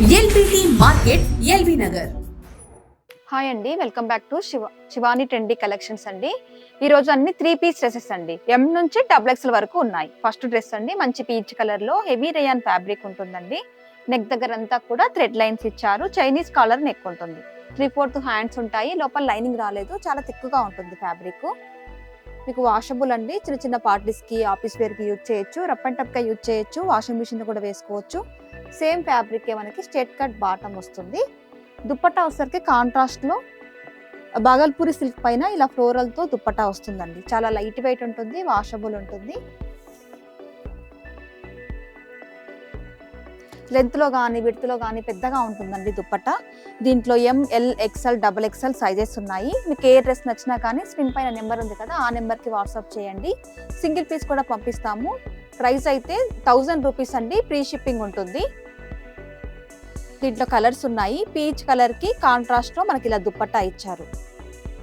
LBT market LB Nagar. Hi అండి, welcome back to Shivani trendy collections అండి. ఈ రోజు అన్ని 3 పీస్ డ్రెస్సెస్ అండి. ఎం నుంచి XXL వరకు ఉన్నాయి. ఫస్ట్ డ్రెస్ అండి, మంచి పీచ్ కలర్ లో హెవీ రేయాన్ ఫ్యాబ్రిక్ ఉంటుందండి. నెక్ దగ్గర అంతా కూడా థ్రెడ్ లైన్స్ ఇచ్చారు. చైనీస్ కాలర్ నెక్ ఉంటుంది. 3/4 హ్యాండ్స్ ఉంటాయి. లోపల లైనింగ్ రాలేదు, చాలా థిక్గా ఉంటుంది ఫ్యాబ్రిక్. మీకు వాషబుల్ అండి. చిన్న చిన్న పార్టీస్ కి, ఆఫీస్ వేర్ కి యూజ్ చేయొచ్చు. రఫ్ అండ్ టఫ్ గా యూజ్ చేయొచ్చు. వాషింగ్ మిషన్ కూడా వేసుకోవచ్చు. సేమ్ ఫ్యాబ్రిక్ మనకి స్ట్రైట్ కట్ బాటమ్ వస్తుంది. దుప్పట్టా వచ్చేసరికి కాంట్రాస్ట్ లో బాగల్పూరి సిల్క్ పైన ఇలా ఫ్లోరల్ తో దుప్పట్టా వస్తుందండి. చాలా లైట్ వెయిట్ ఉంటుంది, వాషబుల్ ఉంటుంది. లెంత్ లో కానీ విడ్త్ లో కానీ పెద్దగా ఉంటుందండి దుప్పట్టా. దీంట్లో ML XL XXL సైజెస్ ఉన్నాయి. మీకు ఏ డ్రెస్ నచ్చినా కానీ స్క్రీన్ పైన నెంబర్ ఉంది కదా, ఆ నెంబర్ కి వాట్సాప్ చేయండి. సింగిల్ పీస్ కూడా పంపిస్తాము. ప్రైస్ అయితే 1000 రూపీస్ అండి. ఫ్రీ షిప్పింగ్ ఉంటుంది. దీంట్లో కలర్స్ ఉన్నాయి. పీచ్ కలర్ కి కాంట్రాస్ట్ లో మనకి ఇలా దుప్పట్టా ఇచ్చారు.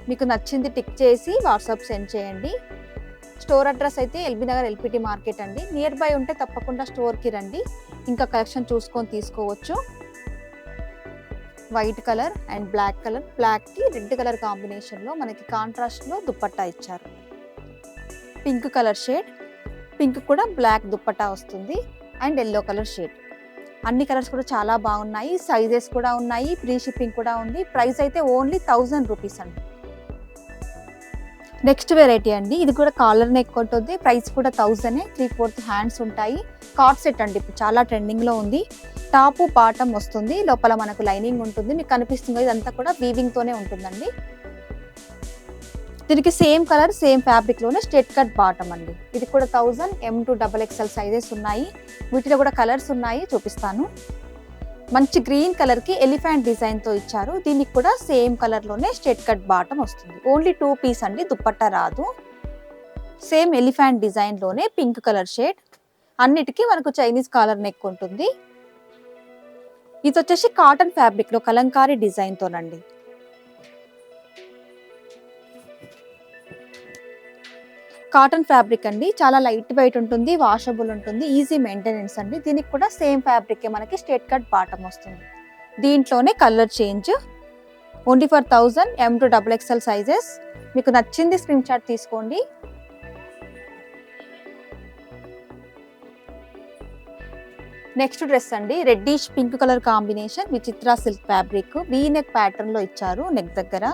మీకు నచ్చింది టిక్ చేసి వాట్సాప్ సెండ్ చేయండి. స్టోర్ అడ్రస్ అయితే ఎల్బీ నగర్ LPT మార్కెట్ అండి. నియర్ బై ఉంటే తప్పకుండా స్టోర్ కి రండి. ఇంకా కలెక్షన్ చూసుకొని తీసుకోవచ్చు. White colour and black colour, black కి రెడ్ కలర్ కాంబినేషన్ లో మనకి కాంట్రాస్ట్ లో దుప్పట్టా ఇచ్చారు. పింక్ కలర్ షేడ్, పింక్ కూడా బ్లాక్ దుప్పట్టా వస్తుంది. And yellow colour shade. అన్ని కలర్స్ కూడా చాలా బాగున్నాయి. సైజెస్ కూడా ఉన్నాయి. ఫ్రీ షిప్పింగ్ కూడా ఉంది. ప్రైస్ అయితే ఓన్లీ 1000 రూపీస్ అండి. నెక్స్ట్ వెరైటీ అండి, ఇది కూడా కాలర్ నెక్ ఉంటుంది. ప్రైస్ కూడా 1000. 3/4 హ్యాండ్స్ ఉంటాయి. కార్డ్ సెట్ అండి, ఇప్పుడు చాలా ట్రెండింగ్ లో ఉంది. టాప్ బాటమ్ వస్తుంది. లోపల మనకు లైనింగ్ ఉంటుంది. మీకు కనిపిస్తుంది ఇదంతా కూడా వీవింగ్ తోనే ఉంటుందండి. దీనికి సేమ్ కలర్ సేమ్ ఫ్యాబ్రిక్ లోనే స్ట్రైట్ కట్ బాటమ్ అండి. ఇది కూడా 1000. M to XXL సైజెస్ ఉన్నాయి. వీటిలో కూడా కలర్స్ ఉన్నాయి, చూపిస్తాను. మంచి గ్రీన్ కలర్ కి ఎలిఫెంట్ డిజైన్ తో ఇచ్చారు. దీనికి కూడా సేమ్ కలర్ లోనే స్ట్రైట్ కట్ బాటమ్ వస్తుంది. ఓన్లీ 2 పీస్ అండి, దుప్పట్టా రాదు. సేమ్ ఎలిఫెంట్ డిజైన్ లోనే పింక్ కలర్ షేడ్. అన్నిటికీ మనకు చైనీస్ కాలర్ నెక్ ఉంటుంది. ఇది వచ్చేసి కాటన్ ఫ్యాబ్రిక్ లో కలంకారీ డిజైన్ తోనండి. కాటన్ ఫ్యాబ్రిక్ అండి, చాలా లైట్ వెయిట్ ఉంటుంది, వాషబుల్ ఉంటుంది, ఈజీ మెయింటెనెన్స్ అండి. దీనికి కూడా సేమ్ ఫ్యాబ్రిక్ మనకి స్ట్రైట్ కట్ బాటమ్ వస్తుంది. దీంట్లోనే colour change. Only for 1000. M to XXL sizes. మీకు నచ్చింది స్క్రీన్ షాట్ తీసుకోండి. నెక్స్ట్ డ్రెస్ అండి, రెడ్డిష్ పింక్ కలర్ కాంబినేషన్ విచిత్ర silk fabric. V neck pattern లో ఇచ్చారు. నెక్ దగ్గర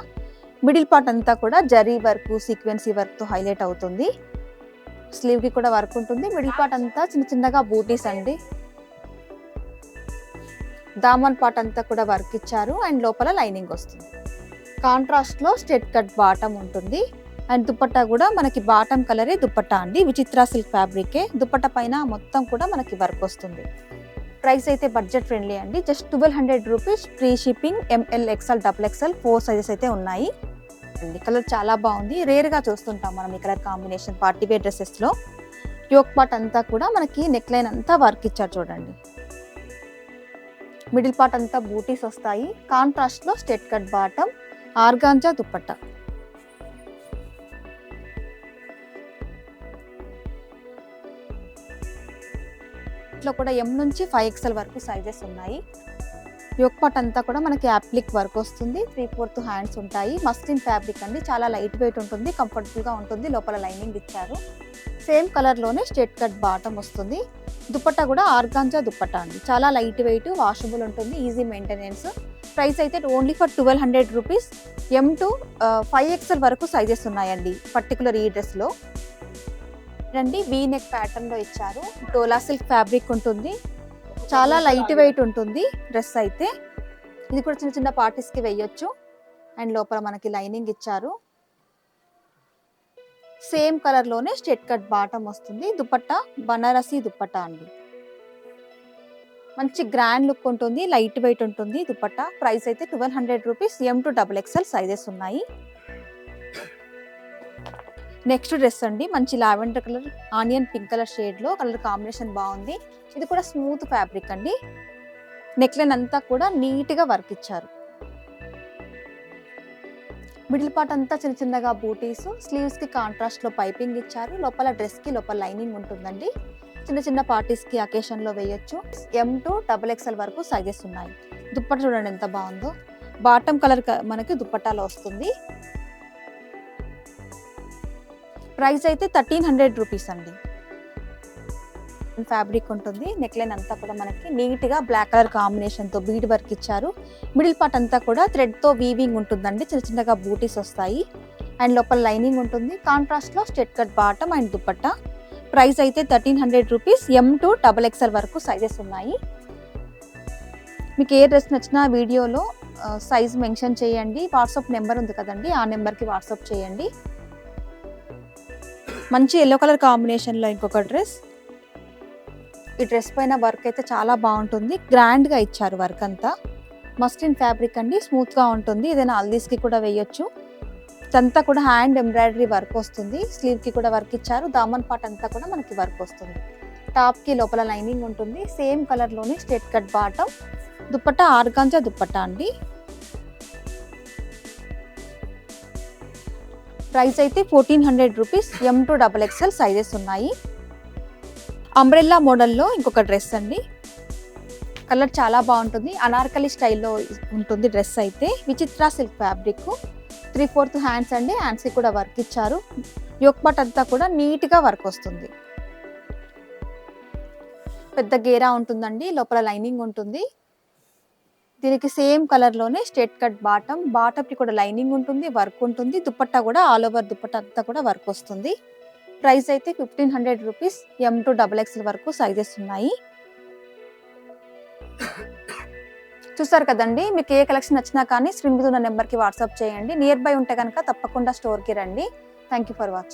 మిడిల్ పార్ట్ అంతా కూడా జరీ వర్క్, సీక్వెన్సీ వర్క్ తో హైలైట్ అవుతుంది. స్లీవ్ కి కూడా వర్క్ ఉంటుంది. మిడిల్ పార్ట్ అంతా చిన్న చిన్నగా బూటీస్ అండి. దామన్ పార్ట్ అంతా కూడా వర్క్ ఇచ్చారు. అండ్ లోపల లైనింగ్ వస్తుంది. కాంట్రాస్ట్ లో స్ట్రైట్ కట్ బాటమ్ ఉంటుంది. అండ్ దుప్పట్టా కూడా మనకి బాటమ్ కలరే దుప్పట్టా అండి. విచిత్ర సిల్క్ ఫ్యాబ్రికే. దుప్పట్టా పైన మొత్తం కూడా మనకి వర్క్ వస్తుంది. ప్రైస్ అయితే బడ్జెట్ ఫ్రెండ్లీ అండి. Just 1200 rupees. Free shipping. ML XL XXL 4 sizes అయితే ఉన్నాయి. కలర్ చాలా బాగుంది. రేర్ గా చూస్తుంటాం మనం ఈ colour combination party wear dresses లో. యోక్ పార్ట్ అంతా కూడా మనకి నెక్ లైన్ అంతా వర్క్ ఇచ్చారు చూడండి. మిడిల్ పార్ట్ అంతా బూటీస్ వస్తాయి. కాంట్రాస్ట్ లో straight cut bottom, organza dupatta. ఇట్లా కూడా M నుంచి 5XL వరకు సైజెస్ ఉన్నాయి. యోక్ పార్ట్ అంతా కూడా మనకి యాప్లిక్ వర్క్ వస్తుంది. 3/4 హ్యాండ్స్ ఉంటాయి. మస్లిన్ ఫ్యాబ్రిక్ అండి, చాలా లైట్ వెయిట్ ఉంటుంది, కంఫర్టబుల్ గా ఉంటుంది. లోపల లైనింగ్ ఇచ్చారు. సేమ్ కలర్ లోనే స్ట్రైట్ కట్ బాటమ్ వస్తుంది. దుప్పట్టా కూడా ఆర్గాంజా దుప్పట్టా అండి, చాలా లైట్ వెయిట్, వాషబుల్ ఉంటుంది, ఈజీ మెయింటెనెన్స్. ప్రైస్ అయితే only for 1200 rupees. M to 5XL వరకు సైజెస్ ఉన్నాయండి పర్టికులర్ ఈ డ్రెస్ లో. రండి, వీ నెక్ ప్యాటర్న్ లో ఇచ్చారు. డోలా సిల్క్ ఫ్యాబ్రిక్ ఉంటుంది. చాలా లైట్ వెయిట్ ఉంటుంది డ్రెస్ అయితే. ఇది కూడా చిన్న చిన్న పార్టీస్ కి వేయొచ్చు. అండ్ లోపల మనకి లైనింగ్ ఇచ్చారు. సేమ్ కలర్ లోనే స్ట్రైట్ కట్ బాటమ్ వస్తుంది. దుప్పట్టా బనారసి దుప్పట్టా అండి. మంచి గ్రాండ్ లుక్ ఉంటుంది, లైట్ వెయిట్ ఉంటుంది దుప్పట్టా. ప్రైస్ అయితే 1200 rupees. M to XXL sizes ఉన్నాయి. నెక్స్ట్ డ్రెస్ అండి, మంచి lavender colour onion pink colour shade లో కలర్ కాంబినేషన్ బాగుంది. ఇది కూడా స్మూత్ ఫ్యాబ్రిక్ అండి. నెక్ లైన్ అంతా కూడా నీట్ గా వర్క్ ఇచ్చారు. మిడిల్ పార్ట్ అంతా చిన్న చిన్నగా బూటీస్. స్లీవ్స్ కి కాంట్రాస్ట్ లో పైపింగ్ ఇచ్చారు. లోపల డ్రెస్ కి లోపల లైనింగ్ ఉంటుందండి. చిన్న చిన్న పార్టీస్ కి అకేషన్ లో వేయొచ్చు. M to XXL వరకు సైజెస్ ఉన్నాయి. దుప్పట చూడండి ఎంత బాగుందో. బాటమ్ కలర్ మనకి దుప్పటాలో వస్తుంది. ప్రైస్ అయితే 1300 రూపీస్ అండి. ఫ్యాబ్రిక్ ఉంటుంది. నెక్ లైన్ అంతా కూడా మనకి నీట్ గా బ్లాక్ కలర్ కాంబినేషన్ తో బీడ్ వర్క్ ఇచ్చారు. మిడిల్ పార్ట్ అంతా కూడా థ్రెడ్ తో వీవింగ్ ఉంటుందండి. చిన్న చిన్నగా బూటీస్ వస్తాయి అండ్ లోపల లైనింగ్ ఉంటుంది. కాంట్రాస్ట్ లో straight cut bottom and dupatta. Price అయితే 1300 రూపీస్. M to XXL వరకు సైజెస్ ఉన్నాయి. మీకు ఏ డ్రెస్ నచ్చినా వీడియోలో సైజ్ మెన్షన్ చేయండి. వాట్సాప్ నెంబర్ ఉంది కదండి, ఆ నెంబర్కి వాట్సాప్ చేయండి. మంచి ఎల్లో కలర్ కాంబినేషన్లో ఇంకొక డ్రెస్. ఈ డ్రెస్ పైన వర్క్ అయితే చాలా బాగుంటుంది. గ్రాండ్గా ఇచ్చారు వర్క్ అంతా. మస్లిన్ ఫ్యాబ్రిక్ అండి, స్మూత్గా ఉంటుంది. ఏదైనా హల్దీస్కి కూడా వేయొచ్చు. ఇదంతా కూడా హ్యాండ్ ఎంబ్రాయిడరీ వర్క్ వస్తుంది. స్లీవ్కి కూడా వర్క్ ఇచ్చారు. దామన్ పార్ట్ అంతా కూడా మనకి వర్క్ వస్తుంది. టాప్కి లోపల లైనింగ్ ఉంటుంది. సేమ్ కలర్లోనే straight cut bottom. Dupatta organza dupatta అండి. ప్రైస్ అయితే 1400 rupees. M to XXL sizes ఉన్నాయి. అంబ్రెల్లా మోడల్లో ఇంకొక డ్రెస్ అండి. కలర్ చాలా బాగుంటుంది. అనార్కలి స్టైల్లో ఉంటుంది డ్రెస్ అయితే. విచిత్ర సిల్క్ ఫ్యాబ్రిక్. 3/4 హ్యాండ్స్ అండి. హ్యాండ్స్కి కూడా వర్క్ ఇచ్చారు. యోక్ పార్ట్ అంతా కూడా నీట్గా వర్క్ వస్తుంది. పెద్ద గేరా ఉంటుందండి. లోపల లైనింగ్ ఉంటుంది. దీనికి సేమ్ కలర్లోనే స్ట్రెట్ కట్ బాటమ్. బాటమ్కి కూడా లైనింగ్ ఉంటుంది, వర్క్ ఉంటుంది. దుపట్టా కూడా ఆల్ ఓవర్ దుపట్టా అంతా కూడా వర్క్ వస్తుంది. ప్రైస్ అయితే 1500 రూపీస్. M to XXL వరకు సైజెస్ ఉన్నాయి. చూసారు కదండి. మీకు ఏ కలెక్షన్ నచ్చినా కానీ స్క్రీన్ మీద ఉన్న నెంబర్కి వాట్సాప్ చేయండి. నియర్ బై ఉంటే కనుక తప్పకుండా స్టోర్కి రండి. Thank you for watching.